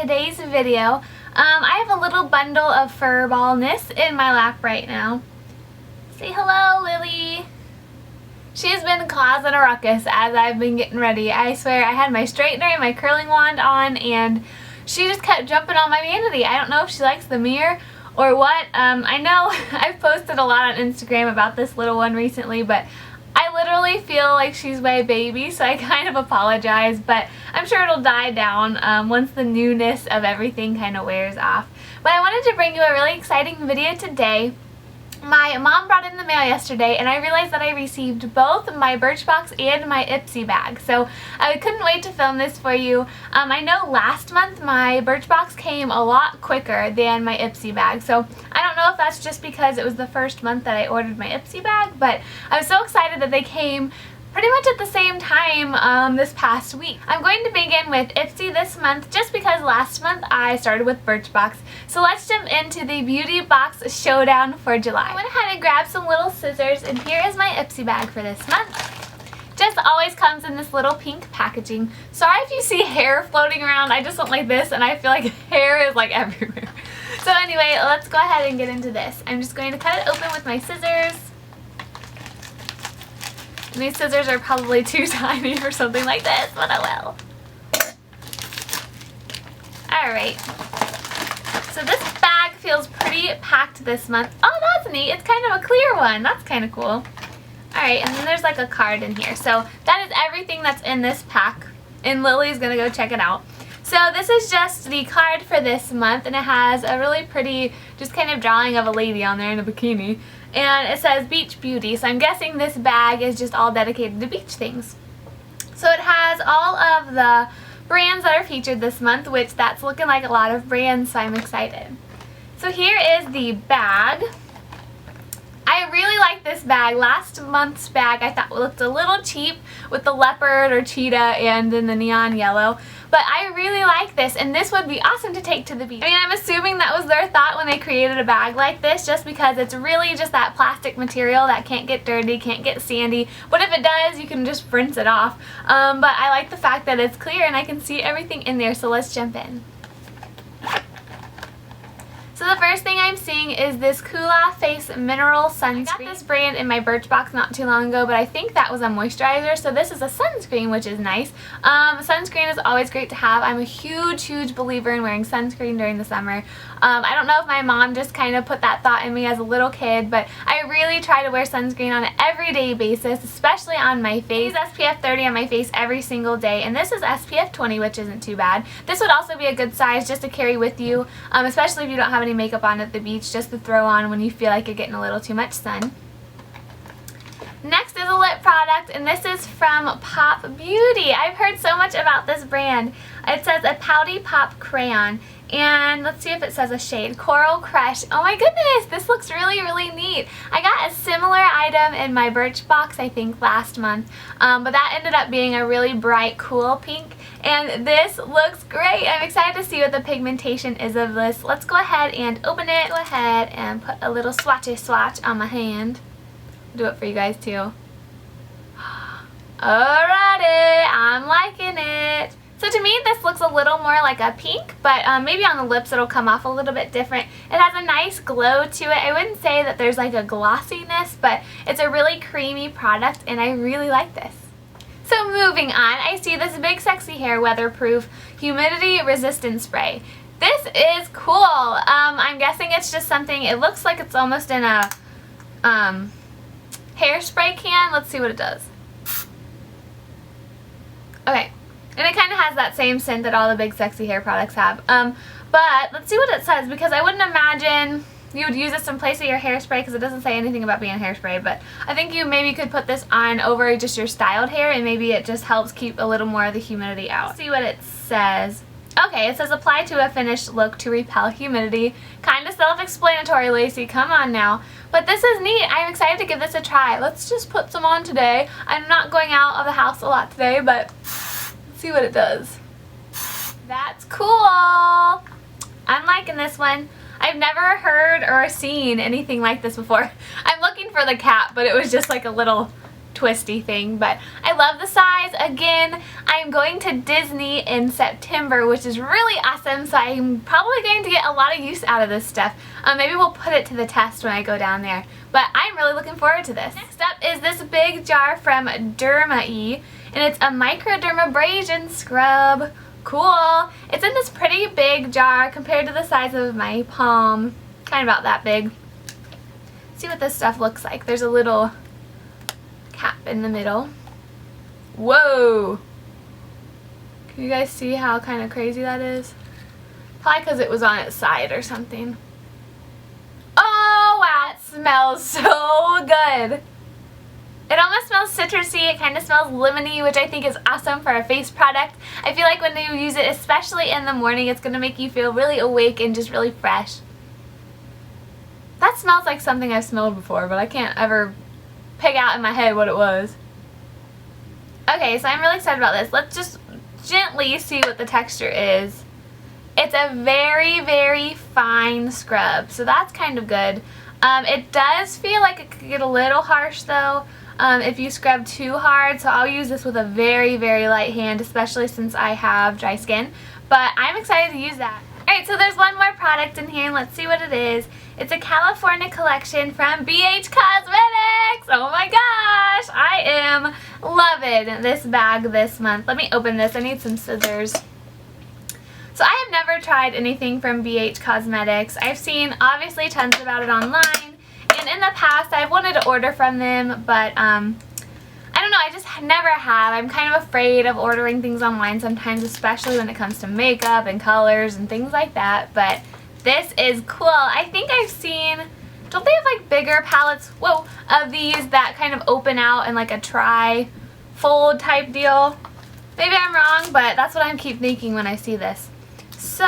today's video. I have a little bundle of fur ballness in my lap right now. Say hello, Lily. She has been causing a ruckus as I've been getting ready. I swear, I had my straightener and my curling wand on and she just kept jumping on my vanity. I don't know if she likes the mirror or what. I know I've posted a lot on Instagram about this little one recently, but I literally feel like she's my baby, so I kind of apologize, but I'm sure it'll die down once the newness of everything kind of wears off. But I wanted to bring you a really exciting video today. My mom brought in the mail yesterday and I realized that I received both my Birchbox and my Ipsy bag. So I couldn't wait to film this for you. I know last month my Birchbox came a lot quicker than my Ipsy bag. So I don't know if that's just because it was the first month that I ordered my Ipsy bag, but I was so excited that they came pretty much at the same time this past week. I'm going to begin with Ipsy this month just because last month I started with Birchbox. So let's jump into the Beauty Box Showdown for July. I went ahead and grabbed some little scissors and here is my Ipsy bag for this month. Just always comes in this little pink packaging. Sorry if you see hair floating around. I just went like this and I feel like hair is like everywhere. So anyway, let's go ahead and get into this. I'm just going to cut it open with my scissors. And these scissors are probably too tiny for something like this, but oh well. Alright. So this bag feels pretty packed this month. Oh, that's neat. It's kind of a clear one. That's kind of cool. Alright, and then there's like a card in here. So that is everything that's in this pack. And Lily's going to go check it out. So this is just the card for this month, and it has a really pretty, just kind of drawing of a lady on there in a bikini. And it says Beach Beauty, so I'm guessing this bag is just all dedicated to beach things. So it has all of the brands that are featured this month, which that's looking like a lot of brands, so I'm excited. So here is the bag. I really like this bag. Last month's bag I thought looked a little cheap with the leopard or cheetah and then the neon yellow. But I really like this, and this would be awesome to take to the beach. I mean, I'm assuming that was their thought when they created a bag like this, just because it's really just that plastic material that can't get dirty, can't get sandy. But if it does, you can just rinse it off. But I like the fact that it's clear and I can see everything in there, so let's jump in. So the first thing I'm seeing is this Kula Face Mineral Sunscreen. I got this brand in my Birchbox not too long ago, but I think that was a moisturizer, so this is a sunscreen, which is nice. Sunscreen is always great to have. I'm a huge believer in wearing sunscreen during the summer. I don't know if my mom just kind of put that thought in me as a little kid, but I really try to wear sunscreen on an everyday basis, especially on my face. I use SPF 30 on my face every single day, and this is SPF 20, which isn't too bad. This would also be a good size just to carry with you, especially if you don't have any makeup on at the beach, just to throw on when you feel like you're getting a little too much sun. Next is a lip product, and this is from Pop Beauty. I've heard so much about this brand. It says a Pouty Pop Crayon, and let's see if it says a shade. Coral Crush. Oh my goodness, this looks really neat. I got a similar item in my Birchbox, I think, last month, but that ended up being a really bright, cool pink, and this looks great. I'm excited to see what the pigmentation is of this. Let's go ahead and open it. Go ahead and put a little swatch on my hand. Do it for you guys too. Alrighty, I'm liking it. So to me this looks a little more like a pink, but maybe on the lips it'll come off a little bit different. It has a nice glow to it. I wouldn't say that there's like a glossiness, but it's a really creamy product and I really like this. So moving on, I see this Big Sexy Hair Weatherproof Humidity Resistant Spray. This is cool. I'm guessing it's just something, it looks like it's almost in a hairspray can. Let's see what it does. Okay, and it kind of has that same scent that all the Big Sexy Hair products have. But let's see what it says, because I wouldn't imagine you would use this in place of your hairspray because it doesn't say anything about being hairspray, but I think you maybe could put this on over just your styled hair and maybe it just helps keep a little more of the humidity out. Let's see what it says. Okay, it says apply to a finished look to repel humidity. Kind of self-explanatory, Lacey. Come on now. But this is neat. I'm excited to give this a try. Let's just put some on today. I'm not going out of the house a lot today, but let's see what it does. That's cool. I'm liking this one. I've never heard or seen anything like this before. I'm looking for the cap, but it was just like a little twisty thing, but I love the size. Again, I'm going to Disney in September, which is really awesome, so I'm probably going to get a lot of use out of this stuff. Maybe we'll put it to the test when I go down there, but I'm really looking forward to this. Next up is this big jar from Derma-E, and it's a microdermabrasion scrub. Cool. It's in this pretty big jar compared to the size of my palm, kind of about that big. Let's see what this stuff looks like. There's a little cap in the middle. Whoa! Can you guys see how kind of crazy that is? Probably because it was on its side or something. Oh wow, it smells so good. It almost smells citrusy. It kind of smells lemony, which I think is awesome for a face product. I feel like when you use it, especially in the morning, it's going to make you feel really awake and just really fresh. That smells like something I've smelled before, but I can't ever pick out in my head what it was. Okay, so I'm really excited about this. Let's just gently see what the texture is. It's a very, very fine scrub, so that's kind of good. It does feel like it could get a little harsh though if you scrub too hard, so I'll use this with a very, very light hand, especially since I have dry skin. But I'm excited to use that. Alright, so there's one more product in here, and let's see what it is. It's a California collection from BH Cosmetics! Oh my gosh! I am loving this bag this month. Let me open this. I need some scissors. So I have never tried anything from BH Cosmetics. I've seen obviously tons about it online, and in the past I've wanted to order from them, but I don't know, I just never have. I'm kind of afraid of ordering things online sometimes, especially when it comes to makeup and colors and things like that, but this is cool. I think I've seen, don't they have like bigger palettes, whoa, of these that kind of open out in like a tri-fold type deal? Maybe I'm wrong, but that's what I keep thinking when I see this. So,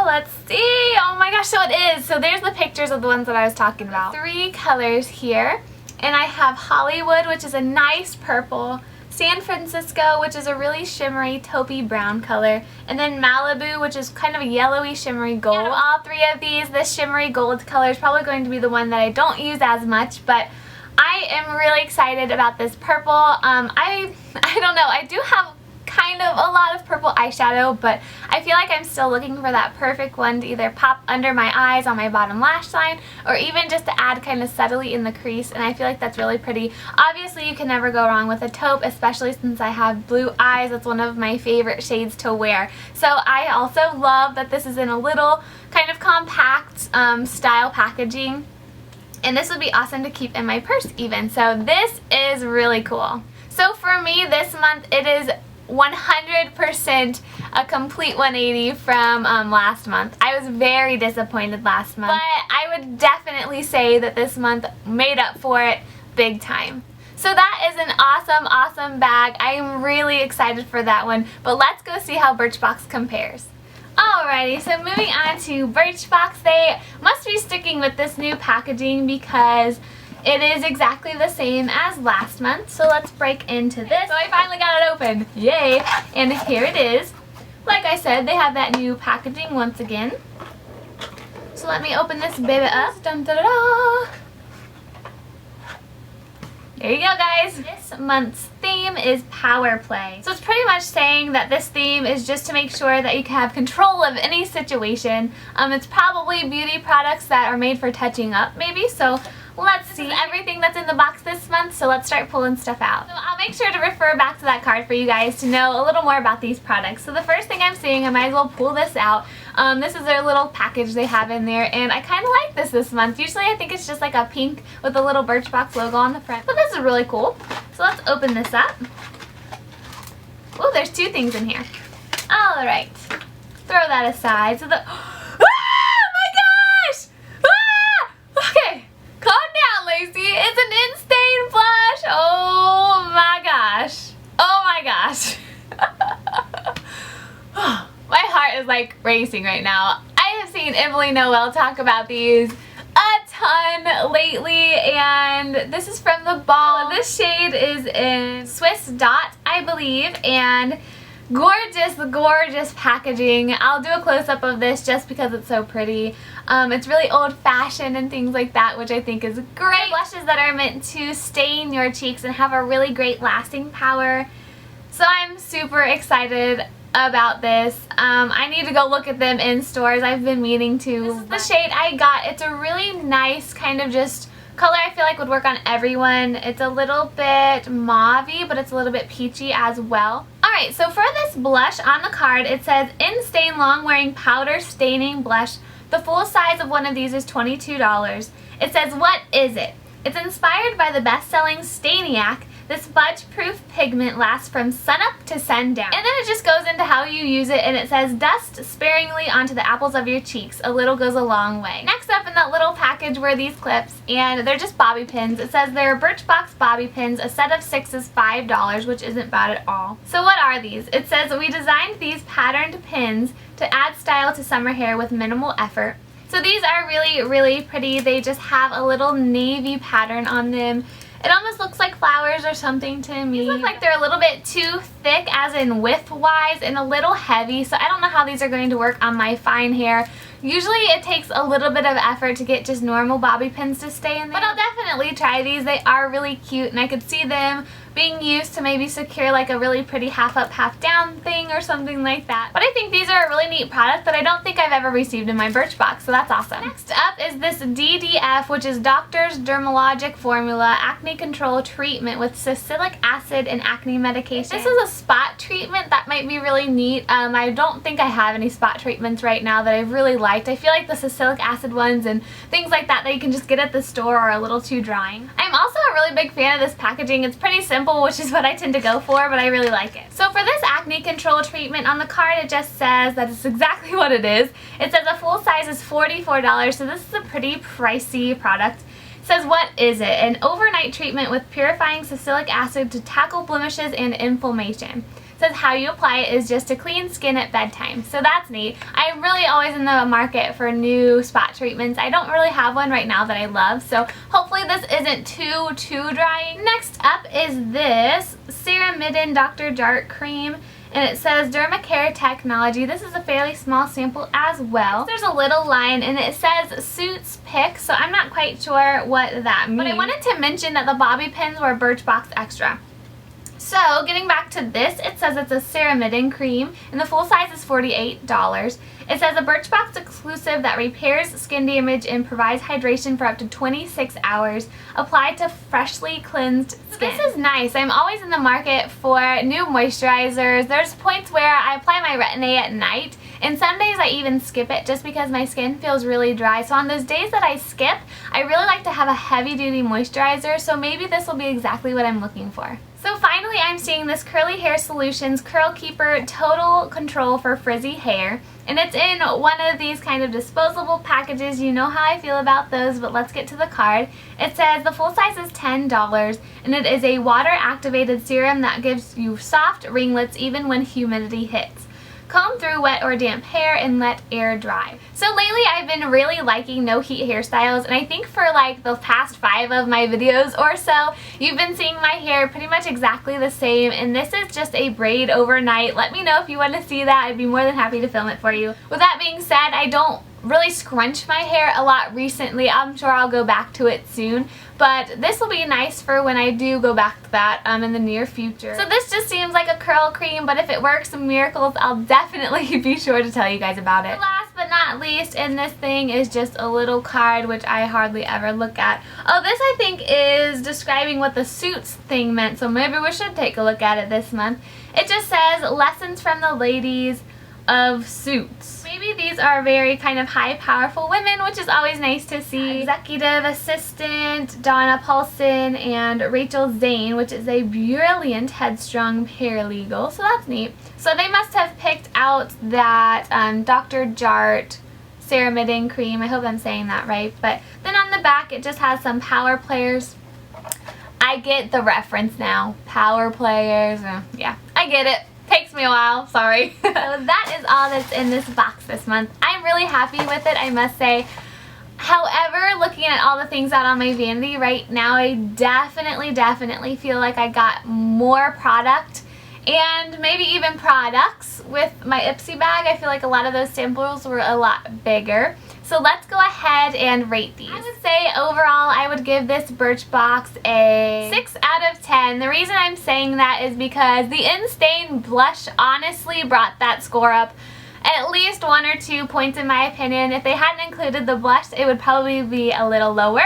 let's see. Oh my gosh, so it is. So there's the pictures of the ones that I was talking about. 3 colors here. And I have Hollywood, which is a nice purple. San Francisco, which is a really shimmery taupey brown color. And then Malibu, which is kind of a yellowy shimmery gold. Out of all 3 of these, this shimmery gold color is probably going to be the one that I don't use as much. But I am really excited about this purple. I don't know. I do have kind of a lot of purple eyeshadow, but I feel like I'm still looking for that perfect one to either pop under my eyes on my bottom lash line, or even just to add kind of subtly in the crease, and I feel like that's really pretty. Obviously you can never go wrong with a taupe, especially since I have blue eyes. That's one of my favorite shades to wear. So I also love that this is in a little kind of compact style packaging, and this would be awesome to keep in my purse even. So this is really cool. So for me this month, it is 100% a complete 180 from last month. I was very disappointed last month, but I would definitely say that this month made up for it big time. So that is an awesome, awesome bag. I am really excited for that one, but let's go see how Birchbox compares. Alrighty, so moving on to Birchbox. They must be sticking with this new packaging because it is exactly the same as last month, so let's break into this. So I finally got it open. Yay! And here it is. Like I said, they have that new packaging once again. So let me open this baby up. Dun, da, da, da. There you go, guys. This month's theme is Power Play. So it's pretty much saying that this theme is just to make sure that you can have control of any situation. It's probably beauty products that are made for touching up, maybe. So let's see everything that's in the box this month, so let's start pulling stuff out. So I'll make sure to refer back to that card for you guys to know a little more about these products. So the first thing I'm seeing, I might as well pull this out. This is their little package they have in there, and I kind of like this month. Usually I think it's just like a pink with a little Birchbox logo on the front, but this is really cool. So let's open this up. Oh, there's 2 things in here. Alright, throw that aside. So the Lacey, it's an in-stain blush. Oh my gosh. Oh my gosh. My heart is like racing right now. I have seen Emily Noel talk about these a ton lately, and this is from the Ball. This shade is in Swiss Dot, I believe, and Gorgeous, gorgeous packaging. I'll do a close-up of this just because it's so pretty. It's really old-fashioned and things like that, which I think is great. Blushes that are meant to stain your cheeks and have a really great lasting power. So I'm super excited about this. I need to go look at them in stores. I've been meaning to. This is the shade I got. It's a really nice kind of just color I feel like would work on everyone. It's a little bit mauve-y, but it's a little bit peachy as well. Alright, so for this blush on the card, it says, in Stain Long Wearing Powder Staining Blush. The full size of one of these is $22. It says, what is it? It's inspired by the best-selling Stainiac. This budge-proof pigment lasts from sunup to sundown. And then it just goes into how you use it, and it says, dust sparingly onto the apples of your cheeks. A little goes a long way. Next up in that little package were these clips, and they're just bobby pins. It says they're Birchbox bobby pins. A set of 6 is $5, which isn't bad at all. So what are these? It says, we designed these patterned pins to add style to summer hair with minimal effort. So these are really, really pretty. They just have a little navy pattern on them. It almost looks like flowers or something to me. These look like they're a little bit too thick, as in width-wise, and a little heavy, so I don't know how these are going to work on my fine hair. Usually it takes a little bit of effort to get just normal bobby pins to stay in there. But I'll definitely try these. They are really cute, and I could see them being used to maybe secure like a really pretty half up, half down thing or something like that. But I think these are a really neat product that I don't think I've ever received in my Birchbox, so that's awesome. Next up is this DDF, which is Doctor's Dermalogic Formula Acne Control Treatment with Salicylic Acid and Acne Medication. This is a spot treatment that might be really neat. I don't think I have any spot treatments right now that I've really liked. I feel like the salicylic acid ones and things like that you can just get at the store are a little too drying. I'm also a really big fan of this packaging. It's pretty simple, which is what I tend to go for, but I really like it. So for this acne control treatment, on the card it just says that it's exactly what it is. It says a full size is $44, so this is a pretty pricey product. It says, what is it? An overnight treatment with purifying salicylic acid to tackle blemishes and inflammation. It says how you apply it is just to clean skin at bedtime. So that's neat. I'm really always in the market for new spot treatments. I don't really have one right now that I love, so hopefully this isn't too drying. Next up is this Ceramidin Dr. Jart cream, and it says Dermacare Technology. This is a fairly small sample as well. There's a little line and it says Suits Pick, so I'm not quite sure what that means. But I wanted to mention that the bobby pins were Birchbox Extra. So, getting back to this, it says it's a Ceramidin cream, and the full size is $48. It says a Birchbox exclusive that repairs skin damage and provides hydration for up to 26 hours, applied to freshly cleansed skin. This is nice. I'm always in the market for new moisturizers. There's points where I apply my Retin-A at night, and some days I even skip it just because my skin feels really dry. So on those days that I skip, I really like to have a heavy-duty moisturizer, so maybe this will be exactly what I'm looking for. So finally, I'm seeing this Curly Hair Solutions Curl Keeper Total Control for Frizzy Hair. And it's in one of these kind of disposable packages. You know how I feel about those, but let's get to the card. It says the full size is $10, and it is a water-activated serum that gives you soft ringlets even when humidity hits. Comb through wet or damp hair and let air dry. So lately I've been really liking no heat hairstyles, and I think for like the past 5 of my videos or so, you've been seeing my hair pretty much exactly the same, and this is just a braid overnight. Let me know if you want to see that. I'd be more than happy to film it for you. With that being said, I don't really scrunch my hair a lot recently. I'm sure I'll go back to it soon, but this will be nice for when I do go back to that in the near future. So this just seems like a curl cream, but if it works some miracles, I'll definitely be sure to tell you guys about it. Last but not least in this thing is just a little card, which I hardly ever look at. Oh, this I think is describing what the Suits thing meant, so maybe we should take a look at it this month. It just says Lessons from the Ladies of Suits. Maybe these are very kind of high, powerful women, which is always nice to see. Executive Assistant Donna Paulson and Rachel Zane, which is a brilliant, headstrong paralegal, so that's neat. So they must have picked out that Dr. Jart Ceramidin cream. I hope I'm saying that right. But then on the back, it just has some power players. I get the reference now. Power players. Yeah, I get it. Takes me a while, sorry. So that is all that's in this box this month. I'm really happy with it, I must say. However, looking at all the things out on my vanity right now, I definitely feel like I got more product and maybe even products with my Ipsy bag. I feel like a lot of those samples were a lot bigger. So let's go ahead and rate these. I would say overall I would give this Birchbox a 6 out of 10. The reason I'm saying that is because the In-Stain blush honestly brought that score up at least 1 or 2 points in my opinion. If they hadn't included the blush, it would probably be a little lower.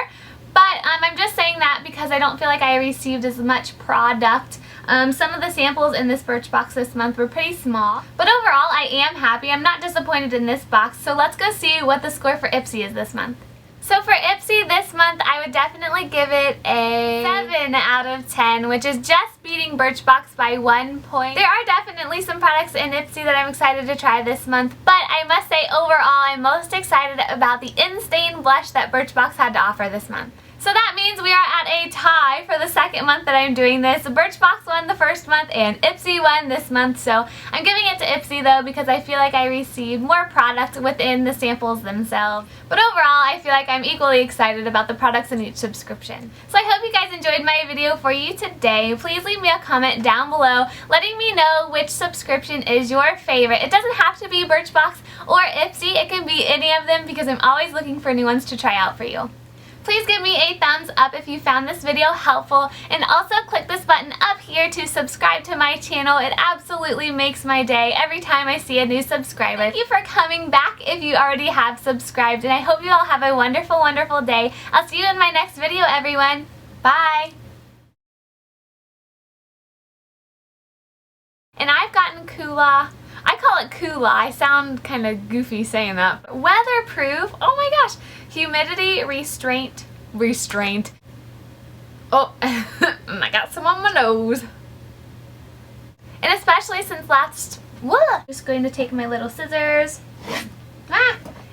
But I'm just saying that because I don't feel like I received as much product. Some of the samples in this Birchbox this month were pretty small. But overall, I am happy. I'm not disappointed in this box. So let's go see what the score for Ipsy is this month. So for Ipsy this month, I would definitely give it a 7 out of 10, which is just beating Birchbox by 1 point. There are definitely some products in Ipsy that I'm excited to try this month, but I must say overall, I'm most excited about the In-Stain blush that Birchbox had to offer this month. So that means we are at a tie for the second month that I'm doing this. Birchbox won the first month and Ipsy won this month. So I'm giving it to Ipsy though because I feel like I received more product within the samples themselves. But overall, I feel like I'm equally excited about the products in each subscription. So I hope you guys enjoyed my video for you today. Please leave me a comment down below letting me know which subscription is your favorite. It doesn't have to be Birchbox or Ipsy. It can be any of them because I'm always looking for new ones to try out for you. Please give me a thumbs up if you found this video helpful, and also click this button up here to subscribe to my channel. It absolutely makes my day every time I see a new subscriber. Thank you for coming back if you already have subscribed, and I hope you all have a wonderful, wonderful day. I'll see you in my next video, everyone. Bye! And I've gotten Kula. I call it Kula. I sound kind of goofy saying that. Weatherproof. Oh my gosh. Humidity restraint. Oh, I got some on my nose. And especially since just going to take my little scissors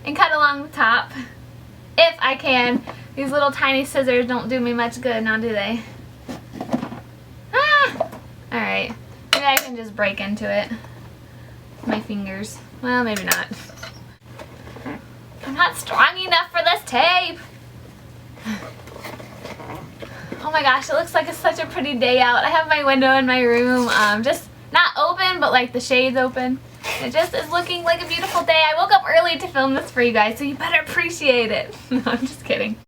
and cut along the top. If I can. These little tiny scissors don't do me much good now, do they? Alright. Maybe I can just break into it. My fingers. Well, maybe not. I'm not strong enough for this tape. Oh my gosh, it looks like it's such a pretty day out. I have my window in my room just not open, but like the shades open. It just is looking like a beautiful day. I woke up early to film this for you guys, so you better appreciate it. No, I'm just kidding.